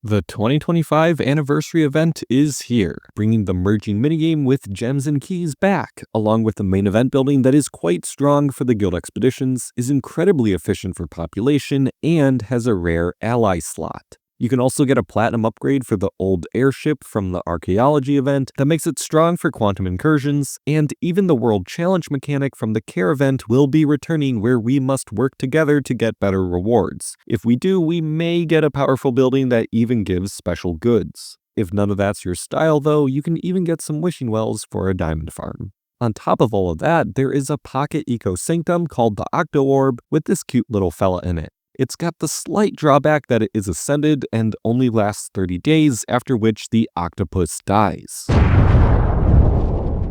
The 2025 anniversary event is here, bringing the merging minigame with gems and keys back, along with the main event building that is quite strong for the guild expeditions, is incredibly efficient for population, and has a rare ally slot. You can also get a platinum upgrade for the old airship from the archaeology event that makes it strong for quantum incursions, and even the world challenge mechanic from the care event will be returning, where we must work together to get better rewards. If we do, we may get a powerful building that even gives special goods. If none of that's your style though, you can even get some wishing wells for a diamond farm. On top of all of that, there is a pocket eco sanctum called the Octo Orb with this cute little fella in it. It's got the slight drawback that it is ascended and only lasts 30 days, after which the octopus dies.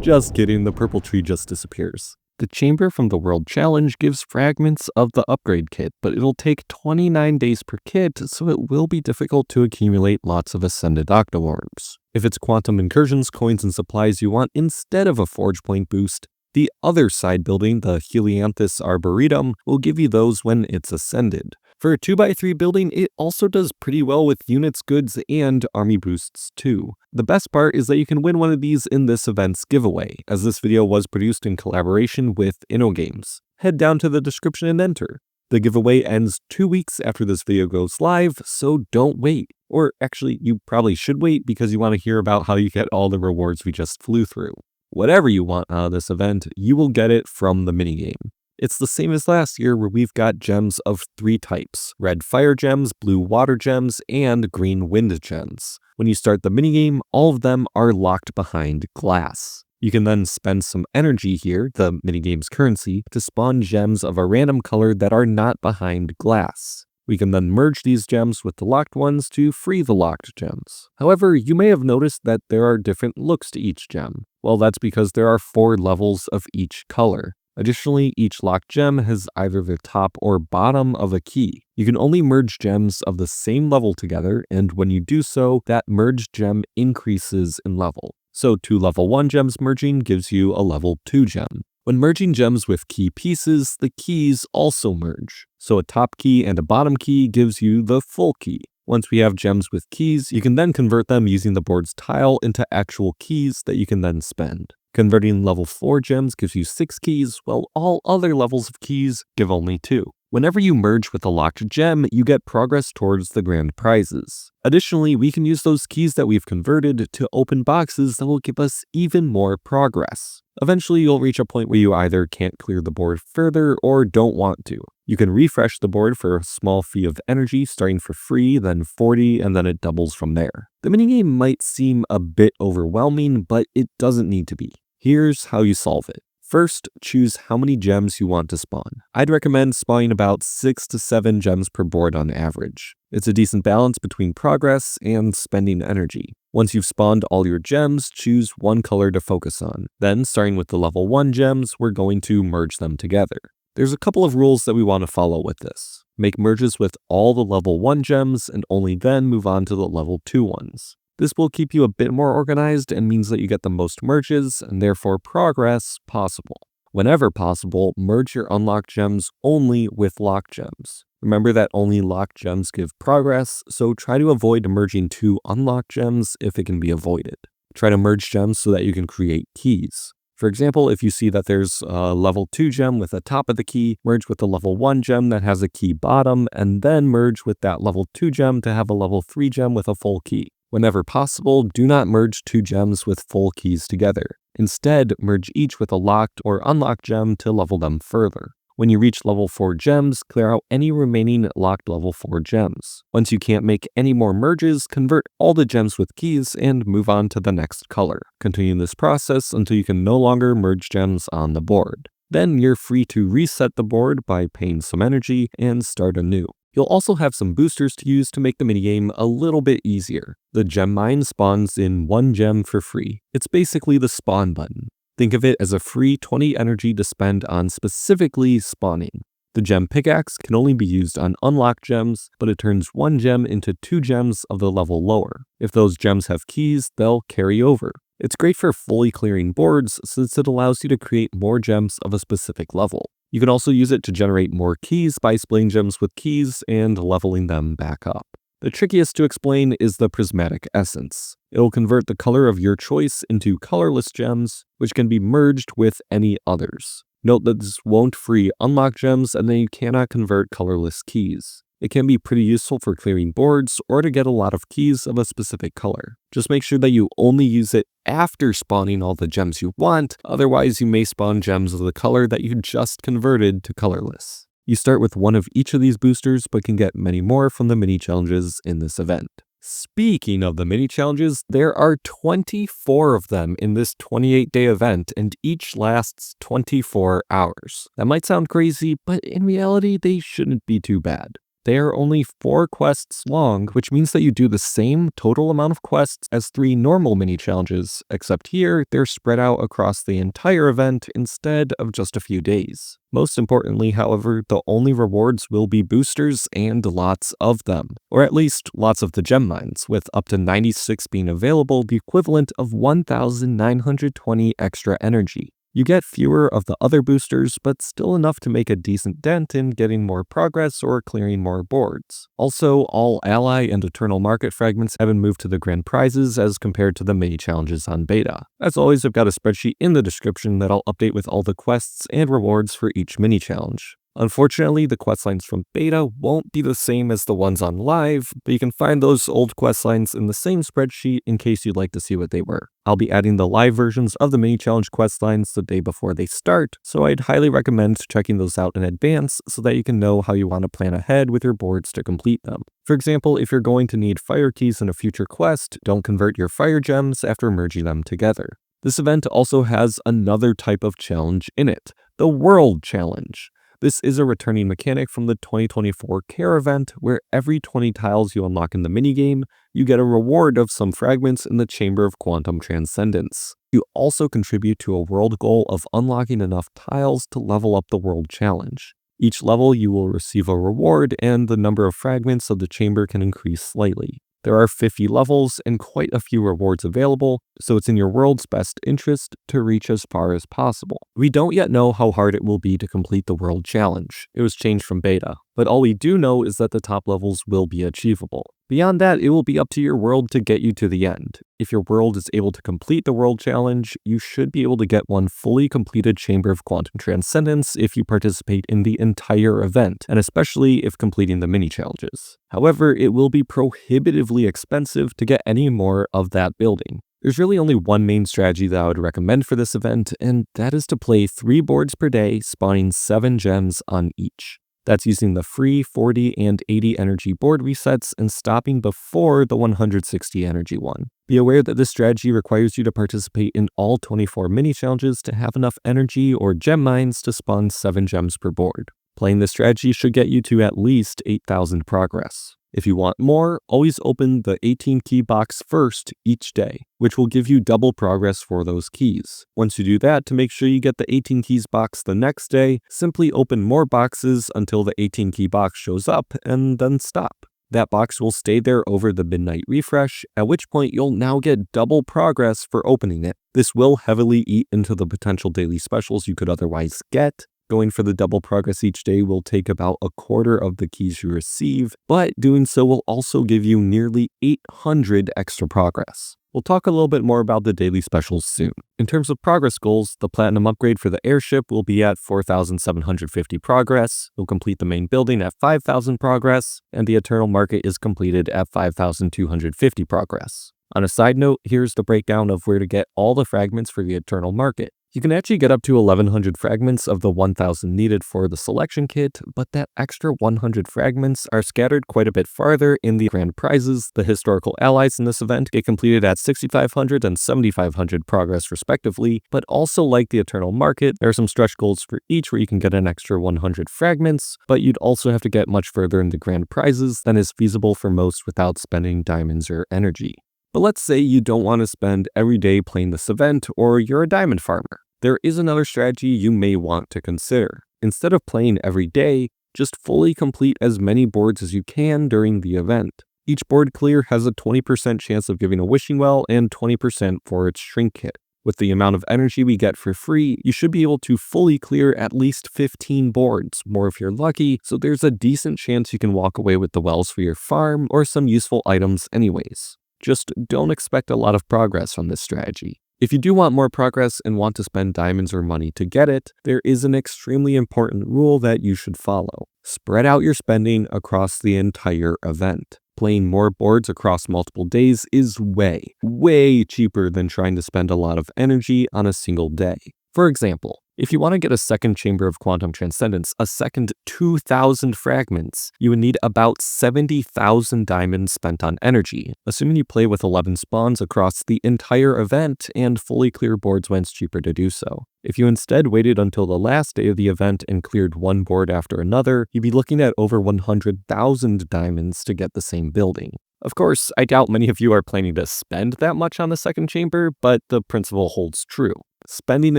Just kidding, the purple tree just disappears. The chamber from the World Challenge gives fragments of the upgrade kit, but it'll take 29 days per kit, so it will be difficult to accumulate lots of ascended octo orbs. If it's quantum incursions, coins, and supplies you want instead of a forge point boost, the other side building, the Helianthus Arboretum, will give you those when it's ascended. For a 2x3 building, it also does pretty well with units, goods, and army boosts too. The best part is that you can win one of these in this event's giveaway, as this video was produced in collaboration with InnoGames. Head down to the description and enter. The giveaway ends 2 weeks after this video goes live, so don't wait. Or actually, you probably should wait because you want to hear about how you get all the rewards we just flew through. Whatever you want out of this event, you will get it from the minigame. It's the same as last year, where we've got gems of 3 types: red fire gems, blue water gems, and green wind gems. When you start the minigame, all of them are locked behind glass. You can then spend some energy here, the minigame's currency, to spawn gems of a random color that are not behind glass. We can then merge these gems with the locked ones to free the locked gems. However, you may have noticed that there are different looks to each gem. Well, that's because there are 4 levels of each color. Additionally, each locked gem has either the top or bottom of a key. You can only merge gems of the same level together, and when you do so, that merged gem increases in level. So 2 level 1 gems merging gives you a level 2 gem. When merging gems with key pieces, the keys also merge. So a top key and a bottom key gives you the full key. Once we have gems with keys, you can then convert them using the board's tile into actual keys that you can then spend. Converting level 4 gems gives you 6 keys, while all other levels of keys give only 2. Whenever you merge with a locked gem, you get progress towards the grand prizes. Additionally, we can use those keys that we've converted to open boxes that will give us even more progress. Eventually, you'll reach a point where you either can't clear the board further or don't want to. You can refresh the board for a small fee of energy, starting for free, then 40, and then it doubles from there. The minigame might seem a bit overwhelming, but it doesn't need to be. Here's how you solve it. First, choose how many gems you want to spawn. I'd recommend spawning about 6 to 7 gems per board on average. It's a decent balance between progress and spending energy. Once you've spawned all your gems, choose one color to focus on. Then, starting with the level 1 gems, we're going to merge them together. There's a couple of rules that we want to follow with this. Make merges with all the level 1 gems and only then move on to the level 2 ones. This will keep you a bit more organized and means that you get the most merges and therefore progress possible. Whenever possible, merge your unlocked gems only with locked gems. Remember that only locked gems give progress, so try to avoid merging 2 unlocked gems if it can be avoided. Try to merge gems so that you can create keys. For example, if you see that there's a level 2 gem with a top of the key, merge with the level 1 gem that has a key bottom, and then merge with that level 2 gem to have a level 3 gem with a full key. Whenever possible, do not merge 2 gems with full keys together. Instead, merge each with a locked or unlocked gem to level them further. When you reach level 4 gems, clear out any remaining locked level 4 gems. Once you can't make any more merges, convert all the gems with keys and move on to the next color. Continue this process until you can no longer merge gems on the board. Then you're free to reset the board by paying some energy and start anew. You'll also have some boosters to use to make the minigame a little bit easier. The gem mine spawns in 1 gem for free. It's basically the spawn button. Think of it as a free 20 energy to spend on specifically spawning. The gem pickaxe can only be used on unlocked gems, but it turns 1 gem into 2 gems of the level lower. If those gems have keys, they'll carry over. It's great for fully clearing boards since it allows you to create more gems of a specific level. You can also use it to generate more keys by splitting gems with keys and leveling them back up. The trickiest to explain is the prismatic essence. It'll convert the color of your choice into colorless gems, which can be merged with any others. Note that this won't free unlock gems, and then you cannot convert colorless keys. It can be pretty useful for clearing boards or to get a lot of keys of a specific color. Just make sure that you only use it after spawning all the gems you want, otherwise you may spawn gems of the color that you just converted to colorless. You start with one of each of these boosters, but can get many more from the mini challenges in this event. Speaking of the mini challenges, there are 24 of them in this 28-day event, and each lasts 24 hours. That might sound crazy, but in reality, they shouldn't be too bad. They are only 4 quests long, which means that you do the same total amount of quests as 3 normal mini challenges, except here they're spread out across the entire event instead of just a few days. Most importantly, however, the only rewards will be boosters and lots of them, or at least lots of the gem mines, with up to 96 being available, the equivalent of 1,920 extra energy. You get fewer of the other boosters, but still enough to make a decent dent in getting more progress or clearing more boards. Also, all ally and eternal market fragments have been moved to the grand prizes as compared to the mini challenges on beta. As always, I've got a spreadsheet in the description that I'll update with all the quests and rewards for each mini challenge. Unfortunately, the questlines from beta won't be the same as the ones on live, but you can find those old questlines in the same spreadsheet in case you'd like to see what they were. I'll be adding the live versions of the mini challenge questlines the day before they start, so I'd highly recommend checking those out in advance so that you can know how you want to plan ahead with your boards to complete them. For example, if you're going to need fire keys in a future quest, don't convert your fire gems after merging them together. This event also has another type of challenge in it, the World Challenge. This is a returning mechanic from the 2024 Care event, where every 20 tiles you unlock in the minigame, you get a reward of some fragments in the Chamber of Quantum Transcendence. You also contribute to a world goal of unlocking enough tiles to level up the World Challenge. Each level you will receive a reward, and the number of fragments of the chamber can increase slightly. There are 50 levels and quite a few rewards available, so it's in your world's best interest to reach as far as possible. We don't yet know how hard it will be to complete the World Challenge. It was changed from beta, but all we do know is that the top levels will be achievable. Beyond that, it will be up to your world to get you to the end. If your world is able to complete the World Challenge, you should be able to get one fully completed Chamber of Quantum Transcendence if you participate in the entire event, and especially if completing the mini challenges. However, it will be prohibitively expensive to get any more of that building. There's really only one main strategy that I would recommend for this event, and that is to play 3 boards per day, spawning 7 gems on each. That's using the free 40 and 80 energy board resets and stopping before the 160 energy one. Be aware that this strategy requires you to participate in all 24 mini challenges to have enough energy or gem mines to spawn 7 gems per board. Playing this strategy should get you to at least 8,000 progress. If you want more, always open the 18 key box first each day, which will give you double progress for those keys. Once you do that, to make sure you get the 18 keys box the next day, simply open more boxes until the 18 key box shows up and then stop. That box will stay there over the midnight refresh, at which point you'll now get double progress for opening it. This will heavily eat into the potential daily specials you could otherwise get. Going for the double progress each day will take about a quarter of the keys you receive, but doing so will also give you nearly 800 extra progress. We'll talk a little bit more about the daily specials soon. In terms of progress goals, the platinum upgrade for the airship will be at 4,750 progress, you'll complete the main building at 5,000 progress, and the eternal market is completed at 5,250 progress. On a side note, here's the breakdown of where to get all the fragments for the eternal market. You can actually get up to 1,100 fragments of the 1,000 needed for the selection kit, but that extra 100 fragments are scattered quite a bit farther in the grand prizes. The historical allies in this event get completed at 6,500 and 7,500 progress respectively, but also like the eternal market, there are some stretch goals for each where you can get an extra 100 fragments, but you'd also have to get much further in the grand prizes than is feasible for most without spending diamonds or energy. But let's say you don't want to spend every day playing this event, or you're a diamond farmer. There is another strategy you may want to consider. Instead of playing every day, just fully complete as many boards as you can during the event. Each board clear has a 20% chance of giving a wishing well and 20% for its shrink kit. With the amount of energy we get for free, you should be able to fully clear at least 15 boards, more if you're lucky, so there's a decent chance you can walk away with the wells for your farm or some useful items anyways. Just don't expect a lot of progress on this strategy. If you do want more progress and want to spend diamonds or money to get it, there is an extremely important rule that you should follow. Spread out your spending across the entire event. Playing more boards across multiple days is way cheaper than trying to spend a lot of energy on a single day. For example, if you want to get a second Chamber of Quantum Transcendence, a second 2,000 fragments, you would need about 70,000 diamonds spent on energy, assuming you play with 11 spawns across the entire event and fully clear boards when it's cheaper to do so. If you instead waited until the last day of the event and cleared one board after another, you'd be looking at over 100,000 diamonds to get the same building. Of course, I doubt many of you are planning to spend that much on the second chamber, but the principle holds true. Spending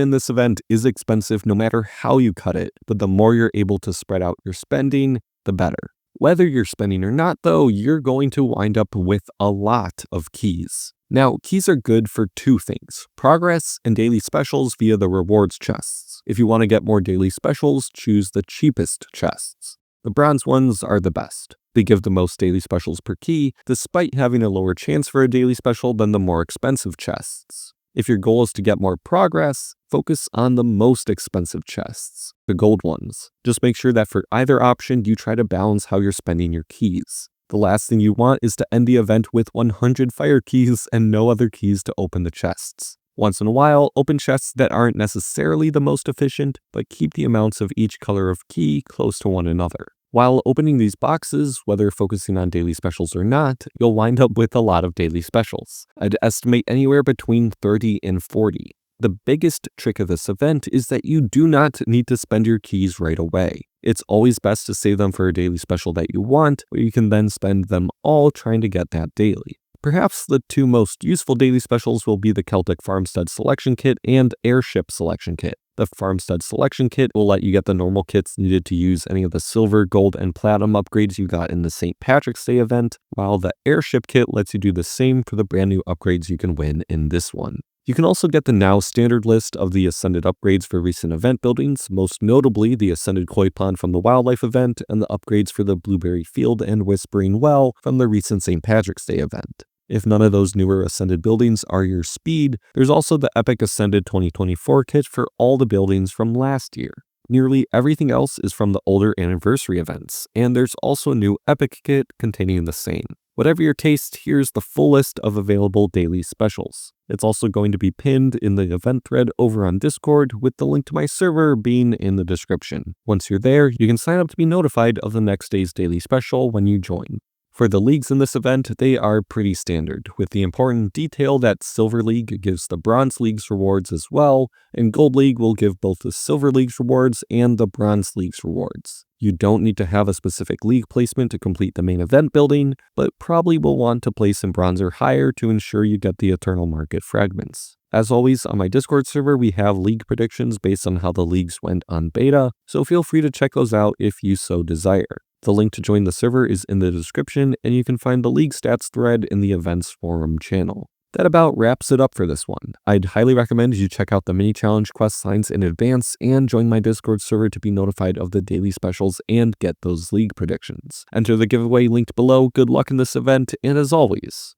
in this event is expensive no matter how you cut it, but the more you're able to spread out your spending, the better. Whether you're spending or not though, you're going to wind up with a lot of keys. Now, keys are good for two things: progress and daily specials via the rewards chests. If you want to get more daily specials, choose the cheapest chests. The bronze ones are the best. They give the most daily specials per key, despite having a lower chance for a daily special than the more expensive chests. If your goal is to get more progress, focus on the most expensive chests, the gold ones. Just make sure that for either option, you try to balance how you're spending your keys. The last thing you want is to end the event with 100 fire keys and no other keys to open the chests. Once in a while, open chests that aren't necessarily the most efficient, but keep the amounts of each color of key close to one another. While opening these boxes, whether focusing on daily specials or not, you'll wind up with a lot of daily specials. I'd estimate anywhere between 30 and 40. The biggest trick of this event is that you do not need to spend your keys right away. It's always best to save them for a daily special that you want, but you can then spend them all trying to get that daily. Perhaps the two most useful daily specials will be the Celtic Farmstead Selection Kit and Airship Selection Kit. The Farmstead Selection Kit will let you get the normal kits needed to use any of the silver, gold, and platinum upgrades you got in the St. Patrick's Day event, while the Airship Kit lets you do the same for the brand new upgrades you can win in this one. You can also get the now standard list of the Ascended upgrades for recent event buildings, most notably the Ascended Koi Pond from the Wildlife event and the upgrades for the Blueberry Field and Whispering Well from the recent St. Patrick's Day event. If none of those newer Ascended buildings are your speed, there's also the Epic Ascended 2024 kit for all the buildings from last year. Nearly everything else is from the older anniversary events, and there's also a new Epic kit containing the same. Whatever your taste, here's the full list of available daily specials. It's also going to be pinned in the event thread over on Discord, with the link to my server being in the description. Once you're there, you can sign up to be notified of the next day's daily special when you join. For the leagues in this event, they are pretty standard, with the important detail that Silver League gives the Bronze League's rewards as well, and Gold League will give both the Silver League's rewards and the Bronze League's rewards. You don't need to have a specific league placement to complete the main event building, but probably will want to place in Bronze or higher to ensure you get the Eternal Market fragments. As always, on my Discord server, we have league predictions based on how the leagues went on beta, so feel free to check those out if you so desire. The link to join the server is in the description, and you can find the league stats thread in the events forum channel. That about wraps it up for this one. I'd highly recommend you check out the mini challenge quest signs in advance and join my Discord server to be notified of the daily specials and get those league predictions. Enter the giveaway linked below. Good luck in this event, and as always,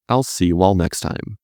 I'll see you all next time.